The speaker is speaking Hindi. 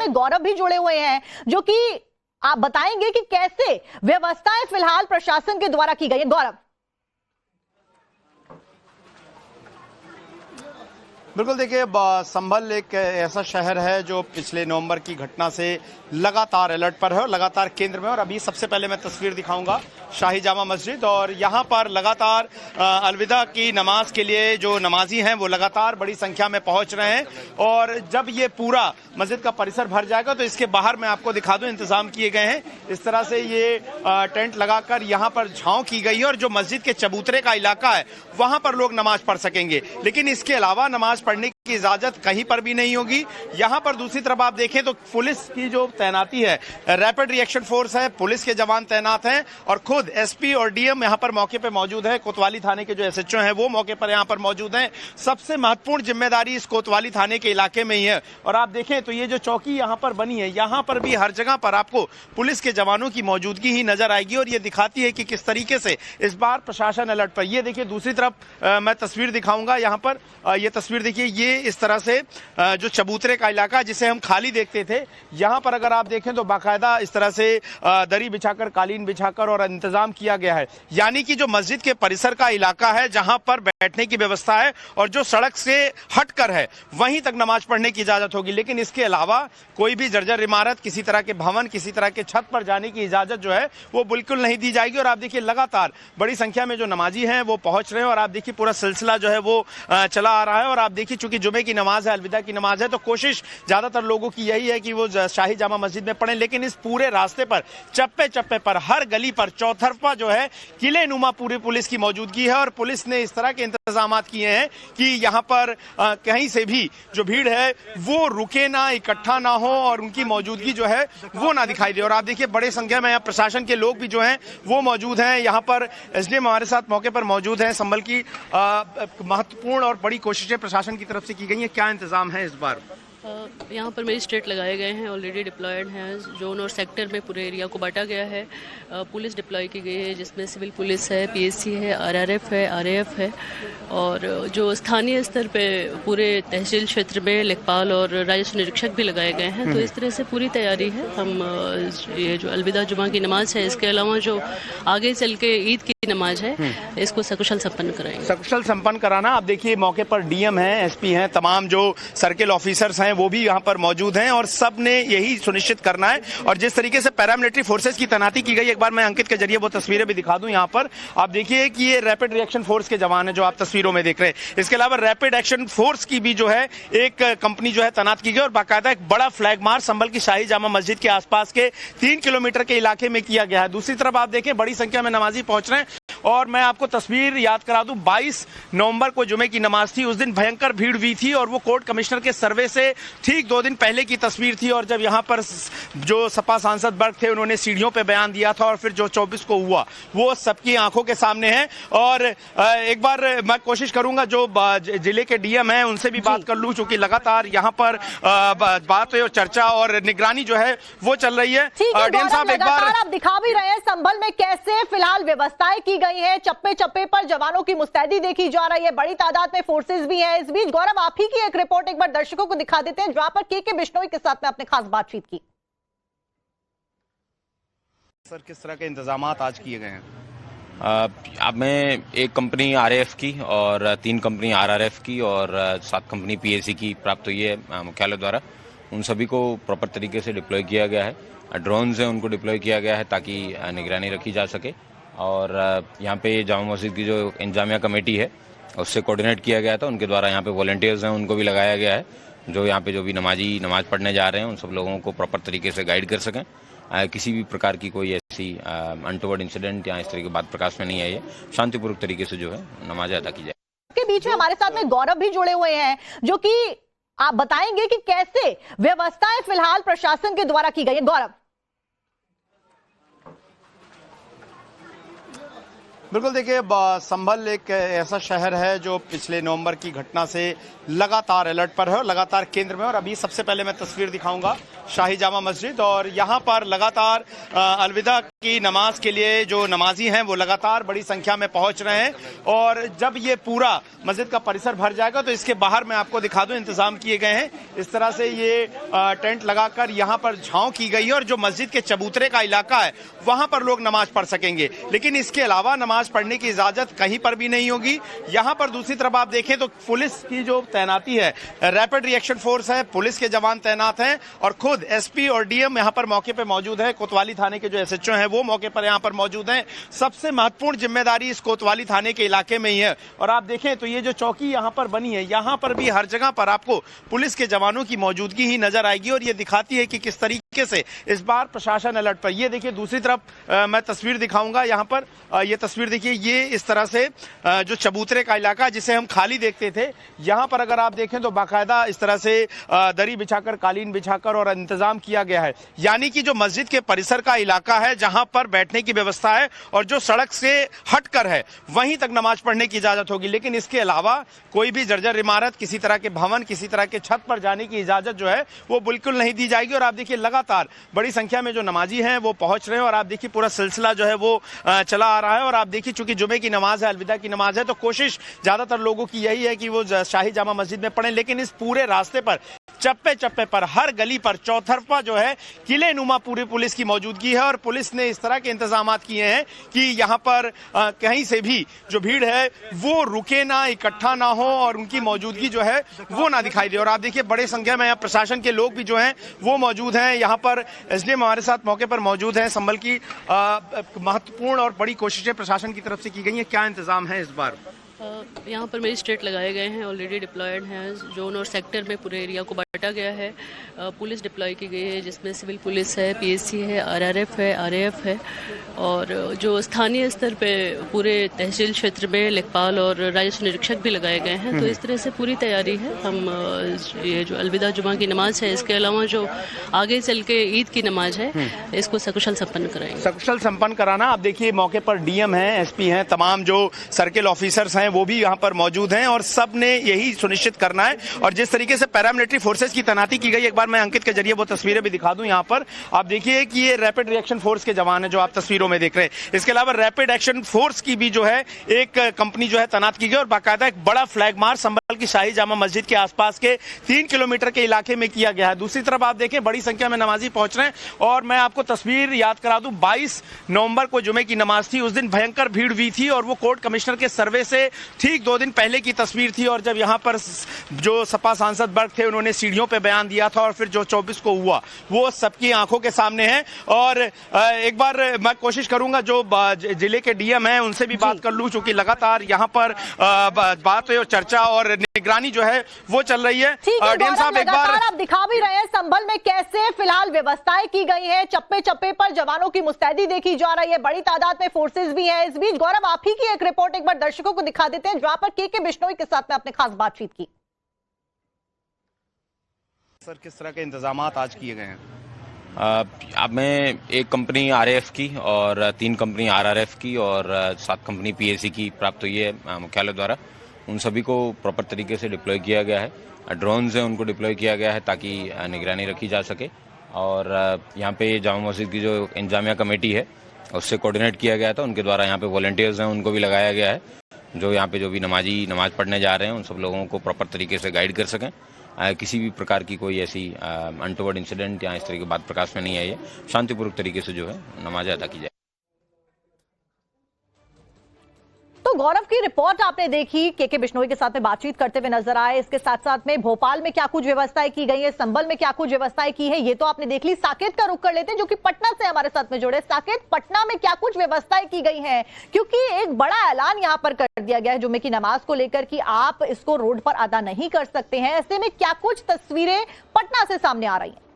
में गौरव भी जुड़े हुए हैं, जो कि आप बताएंगे कि कैसे व्यवस्थाएं फिलहाल प्रशासन के द्वारा की गई है। गौरव। बिल्कुल, देखिए संभल एक ऐसा शहर है जो पिछले नवंबर की घटना से लगातार अलर्ट पर है और लगातार केंद्र में। और अभी सबसे पहले मैं तस्वीर दिखाऊंगा शाही जामा मस्जिद, और यहाँ पर लगातार अलविदा की नमाज के लिए जो नमाजी हैं वो लगातार बड़ी संख्या में पहुंच रहे हैं। और जब ये पूरा मस्जिद का परिसर भर जाएगा तो इसके बाहर मैं आपको दिखा दूं इंतजाम किए गए हैं। इस तरह से ये टेंट लगाकर यहाँ पर छांव की गई है और जो मस्जिद के चबूतरे का इलाका है वहां पर लोग नमाज पढ़ सकेंगे, लेकिन इसके अलावा नमाज पढ़ने की इजाजत कहीं पर भी नहीं होगी। यहां पर दूसरी तरफ आप देखें तो पुलिस की जो तैनाती है, रैपिड रिएक्शन फोर्स है, पुलिस के जवान तैनात हैं और खुद एसपी और डीएम यहां पर मौके पर मौजूद है। कोतवाली थाने के जो एसएचओ हैं वो मौके पर यहां पर मौजूद हैं। सबसे महत्वपूर्ण जिम्मेदारी इस कोतवाली थाने के इलाके में ही है। और आप देखें तो ये जो चौकी यहां पर बनी है, यहां पर भी हर जगह पर आपको पुलिस के जवानों की मौजूदगी ही नजर आएगी और ये दिखाती है कि किस तरीके से इस बार प्रशासन अलर्ट पर। ये देखिए दूसरी तरफ मैं तस्वीर दिखाऊंगा यहां पर, ये तस्वीर देखिए, ये इस तरह से जो चबूतरे का इलाका जिसे हम खाली देखते थे, यहां पर अगर आप देखें तो बाकायदा इस तरह से दरी बिछाकर, कालीन बिछाकर और इंतजाम किया गया है। यानी कि जो मस्जिद के परिसर का इलाका है जहां पर बैठने की व्यवस्था है और जो सड़क से हटकर है वहीं तक नमाज पढ़ने की इजाजत होगी, लेकिन इसके अलावा कोई भी जर्जर इमारत, किसी तरह के भवन, किसी तरह के छत पर जाने की इजाजत जो है वो बिल्कुल नहीं दी जाएगी। और आप देखिए लगातार बड़ी संख्या में जो नमाजी हैं वो पहुंच रहे हैं और आप देखिए पूरा सिलसिला जो है वो चला आ रहा है। और आप देखिए चूंकि जुमे की नमाज है, अलविदा की नमाज है, तो कोशिश ज्यादातर लोगों की यही है कि वो शाही जामा मस्जिद में पढ़ें, लेकिन इस पूरे रास्ते पर चप्पे चप्पे पर, हर गली पर, चौतरफा जो है किले नुमा पूरी पुलिस की मौजूदगी है। और पुलिस ने इस तरह के इंतजाम किए हैं कि यहाँ पर कहीं से भी जो भीड़ है वो रुके ना, इकट्ठा ना हो और उनकी मौजूदगी जो है वो ना दिखाई दे। और आप देखिए बड़े संख्या में यहाँ प्रशासन के लोग भी जो हैं वो मौजूद हैं। यहाँ पर एसडीएम हमारे साथ मौके पर मौजूद हैं। संभल की महत्वपूर्ण और बड़ी कोशिशें प्रशासन की तरफ से की गई हैं, क्या इंतजाम है इस बार? यहाँ पर मजिस्ट्रेट लगाए गए हैं, ऑलरेडी डिप्लॉयड हैं। जोन और सेक्टर में पूरे एरिया को बांटा गया है। पुलिस डिप्लॉय की गई है जिसमें सिविल पुलिस है, पीएससी है, आरआरएफ है, आरएएफ है और जो स्थानीय स्तर पे पूरे तहसील क्षेत्र में लेखपाल और राजस्व निरीक्षक भी लगाए गए हैं। तो इस तरह से पूरी तैयारी है। हम ये जो अलविदा जुमा की नमाज है, इसके अलावा जो आगे चल के ईद की नमाज है, इसको सकुशल संपन्न कराएंगे। सकुशल संपन्न कराना। आप देखिए मौके पर डीएम हैं, एसपी हैं, तमाम जो सर्किल ऑफिसर्स हैं वो भी यहाँ पर मौजूद हैं और सब ने यही सुनिश्चित करना है। और जिस तरीके से पैरामिलिट्री फोर्सेस की तैनाती की गई, एक बार मैं अंकित के जरिए वो तस्वीरें भी दिखा दूं। यहाँ पर आप देखिए कि ये रैपिड रिएक्शन फोर्स के जवान हैं जो आप तस्वीरों में देख रहे हैं। इसके अलावा रैपिड एक्शन फोर्स की भी जो है एक कंपनी जो है तैनात की गई और बाकायदा एक बड़ा फ्लैग मार्च संभल की शाही जामा मस्जिद के आसपास के 3 किलोमीटर के इलाके में किया गया है। दूसरी तरफ आप देखें बड़ी संख्या में नमाजी पहुंच रहे हैं और मैं आपको तस्वीर याद करा दूं, 22 नवंबर को जुमे की नमाज थी। उस दिन भयंकर भीड़ हुई थी और वो कोर्ट कमिश्नर के सर्वे से ठीक 2 दिन पहले की तस्वीर थी। और जब यहाँ पर जो सपा सांसद वर्ग थे उन्होंने सीढ़ियों पे बयान दिया था और फिर जो 24 को हुआ वो सबकी आंखों के सामने है। और एक बार मैं कोशिश करूंगा जो जिले के डीएम हैं उनसे भी बात कर लूं, क्योंकि लगातार यहाँ पर बात और चर्चा और निगरानी जो है वो चल रही है। डीएम साहब एक बार आप दिखा भी रहे हैं संभल में कैसे फिलहाल व्यवस्थाएं की गई है, चप्पे चप्पे पर जवानों की मुस्तैदी देखी जा रही है, बड़ी तादाद में फोर्सेस भी हैं। इस बीच गौरव आप ही की एक रिपोर्ट एक बार दर्शकों को दिखा देते हैं जहां पर के बिश्नोई के साथ में आपने खास बातचीत की। सर किस तरह के इंतजामात आज किए गए हैं? अब में एक कंपनी आरएएफ की और 3 कंपनी आरआरएफ की और 7 कंपनी पीएससी की प्राप्त हुई है मुख्यालय द्वारा। उन सभी को प्रॉपर तरीके से डिप्लॉय किया गया है। ड्रोन से उनको डिप्लॉय किया गया है ताकि निगरानी रखी जा सके। और यहाँ पे जामा मस्जिद की जो इंतजामिया कमेटी है उससे कोऑर्डिनेट किया गया था, उनके द्वारा यहाँ पे वॉलंटियर्स हैं उनको भी लगाया गया है जो यहाँ पे जो भी नमाजी नमाज पढ़ने जा रहे हैं उन सब लोगों को प्रॉपर तरीके से गाइड कर सकें। किसी भी प्रकार की कोई ऐसी अनटोवर्ड इंसिडेंट या इस तरह की बात प्रकाश में नहीं आई है। शांतिपूर्वक तरीके से जो है नमाज अदा की जाए। के बीच में हमारे साथ में गौरव भी जुड़े हुए हैं, जो कि आप बताएंगे कि कैसे व्यवस्थाएं फिलहाल प्रशासन के द्वारा की गई है। गौरव। बिल्कुल, देखिए संभल एक ऐसा शहर है जो पिछले नवंबर की घटना से लगातार अलर्ट पर है और लगातार केंद्र में। और अभी सबसे पहले मैं तस्वीर दिखाऊंगा शाही जामा मस्जिद, और यहाँ पर लगातार अलविदा की नमाज के लिए जो नमाजी हैं वो लगातार बड़ी संख्या में पहुंच रहे हैं और जब ये पूरा मस्जिद का परिसर भर जाएगा तो इसके बाहर मैं आपको दिखा दूं इंतजाम किए गए हैं। इस तरह से ये टेंट लगाकर यहाँ पर छांव की गई है और जो मस्जिद के चबूतरे का इलाका है वहां पर लोग नमाज पढ़ सकेंगे, लेकिन इसके अलावा नमाज पढ़ने की इजाजत कहीं पर भी नहीं होगी। यहाँ पर दूसरी तरफ आप देखें तो पुलिस की जो तैनाती है, रैपिड रिएक्शन फोर्स है, पुलिस के जवान तैनात हैं और खुद एसपी और डीएम यहाँ पर मौके पर मौजूद है। कोतवाली थाने के जो एसएचओ हैं वो मौके पर यहाँ पर मौजूद हैं। सबसे महत्वपूर्ण जिम्मेदारी इस कोतवाली थाने के इलाके में ही है और आप देखें तो ये जो चौकी यहाँ पर बनी है, यहाँ पर भी हर जगह पर आपको पुलिस के जवानों की मौजूदगी ही नजर आएगी और ये दिखाती है कि किस तरीके से इस बार प्रशासन अलर्ट पर। ये देखिए दूसरी तरफ मैं तस्वीर दिखाऊंगा यहाँ पर, ये तस्वीर देखिए, ये इस तरह से जो चबूतरे का इलाका जिसे हम खाली देखते थे, यहाँ पर अगर आप देखें तो बाकायदा इस तरह से दरी बिछाकर, कालीन बिछाकर और इंतजाम किया गया है। यानी कि जो मस्जिद के परिसर का इलाका है जहां पर बैठने की व्यवस्था है और जो सड़क से हटकर है वहीं तक नमाज पढ़ने की इजाजत होगी, लेकिन इसके अलावा कोई भी जर्जर इमारत, किसी तरह के भवन, किसी तरह के छत पर जाने की इजाजत जो है वो बिल्कुल नहीं दी जाएगी। और आप देखिए लगातार बड़ी संख्या में जो नमाजी हैं वो पहुंच रहे हैं और आप देखिए पूरा सिलसिला जो है वो चला आ रहा है। और आप देखिए चूंकि जुमे की नमाज है, अलविदा की नमाज है, तो कोशिश ज्यादातर लोगों की यही है कि वो शाही जामा मस्जिद में पढ़ें, लेकिन इस पूरे रास्ते पर चप्पे चप्पे पर, हर गली पर, चौतरफा जो है किले नुमा पूरी पुलिस की मौजूदगी है और पुलिस ने इस तरह के इंतजाम किए हैं कि यहाँ पर कहीं से भी जो भीड़ है वो रुके ना, इकट्ठा ना हो और उनकी मौजूदगी जो है वो ना दिखाई दे। और आप देखिए बड़े संख्या में यहाँ प्रशासन के लोग भी जो हैं वो मौजूद हैं। यहाँ पर एसडीएम हमारे साथ मौके पर मौजूद हैं। संभल की महत्वपूर्ण और बड़ी कोशिशें प्रशासन की तरफ से की गई हैं, क्या इंतजाम है इस बार? यहाँ पर मजिस्ट्रेट लगाए गए हैं, ऑलरेडी डिप्लॉयड हैं। जोन और सेक्टर में पूरे एरिया को बांटा गया है। पुलिस डिप्लॉय की गई है जिसमें सिविल पुलिस है, पीएससी है, आरआरएफ है, आरएएफ है और जो स्थानीय स्तर पे पूरे तहसील क्षेत्र में लेखपाल और राजस्व निरीक्षक भी लगाए गए हैं। तो इस तरह से पूरी तैयारी है। हम ये जो अलविदा जुमा की नमाज है, इसके अलावा जो आगे चल के ईद की नमाज है, इसको सकुशल संपन्न कराएंगे। सकुशल संपन्न कराना। आप देखिए मौके पर डीएम हैं, एसपी हैं, तमाम जो सर्किल ऑफिसर्स हैं वो भी यहाँ पर मौजूद हैं और सब ने यही सुनिश्चित करना है। और जिस तरीके से पैरामिलिट्री फोर्सेस की तैनाती की गई, एक बार मैं अंकित के जरिए वो तस्वीरें भी दिखा दूं। यहाँ पर आप देखिए कि ये रैपिड रिएक्शन फोर्स के जवान हैं जो आप तस्वीरों में देख रहे हैं। इसके अलावा रैपिड एक्शन फोर्स की भी जो है एक कंपनी जो है तैनात की गई और बाकायदा एक बड़ा फ्लैग मार्च संभल की शाही जामा मस्जिद के आसपास के 3 किलोमीटर के इलाके में किया गया है। दूसरी तरफ आप देखें बड़ी संख्या में नमाजी पहुंच रहे हैं और मैं आपको तस्वीर याद करा दूं, 22 नवंबर को जुमे की नमाज थी। उस दिन भयंकर भीड़ हुई थी और वो कोर्ट कमिश्नर के सर्वे से ठीक 2 दिन पहले की तस्वीर थी। और जब यहाँ पर जो सपा सांसद वर्ग थे उन्होंने सीढ़ियों पे बयान दिया था और फिर जो 24 को हुआ वो सबकी आंखों के सामने है। और एक बार मैं कोशिश करूंगा जो जिले के डीएम हैं उनसे भी बात कर लूं, चूंकि लगातार यहाँ पर बात और चर्चा और निगरानी जो है वो चल रही है। डीएम साहब एक बार आप दिखा भी रहे हैं संभल में कैसे फिलहाल व्यवस्थाएं की गई है, चप्पे चप्पे पर जवानों की मुस्तैदी देखी जा रही है, बड़ी तादाद में फोर्सेस भी हैं। इस बीच गौरव आप ही की एक रिपोर्ट एक बार दर्शकों को दिखा देते हैं जहां पर के बिश्नोई के साथ में आपने खास बातचीत की। सर किस तरह के इंतजामात आज किए गए हैं? अब मैं एक कंपनी आरएएफ की और 3 कंपनी आरआरएफ की और 7 कंपनी पीएससी की प्राप्त हुई है मुख्यालय द्वारा। उन सभी को प्रॉपर तरीके से डिप्लॉय किया गया है। ड्रोन से उनको डिप्लॉय किया गया है ताकि निगरानी रखी जा सके। और यहाँ पे जामा मस्जिद की जो इंतजामिया कमेटी है उससे कोऑर्डिनेट किया गया था। उनके द्वारा यहाँ पे वॉलंटियर्स हैं उनको भी लगाया गया है जो यहाँ पे जो भी नमाजी नमाज पढ़ने जा रहे हैं उन सब लोगों को प्रॉपर तरीके से गाइड कर सकें। किसी भी प्रकार की कोई ऐसी अनटोवर्ड इंसिडेंट या इस तरह की बात प्रकाश में नहीं आई है। शांतिपूर्वक तरीके से जो है नमाज अदा की जाए। तो गौरव की रिपोर्ट आपने देखी, के बिश्नोई के साथ में बातचीत करते हुए नजर आए। इसके साथ साथ में भोपाल में क्या कुछ व्यवस्थाएं की गई है, संभल में क्या कुछ व्यवस्थाएं की है, ये तो आपने देख ली। साकेत का रुख कर लेते हैं जो कि पटना से हमारे साथ में जुड़े। साकेत, पटना में क्या कुछ व्यवस्थाएं की गई हैं? क्योंकि एक बड़ा ऐलान यहां पर कर दिया गया है जुम्मे की नमाज को लेकर कि आप इसको रोड पर अदा नहीं कर सकते हैं। ऐसे में क्या कुछ तस्वीरें पटना से सामने आ रही हैं?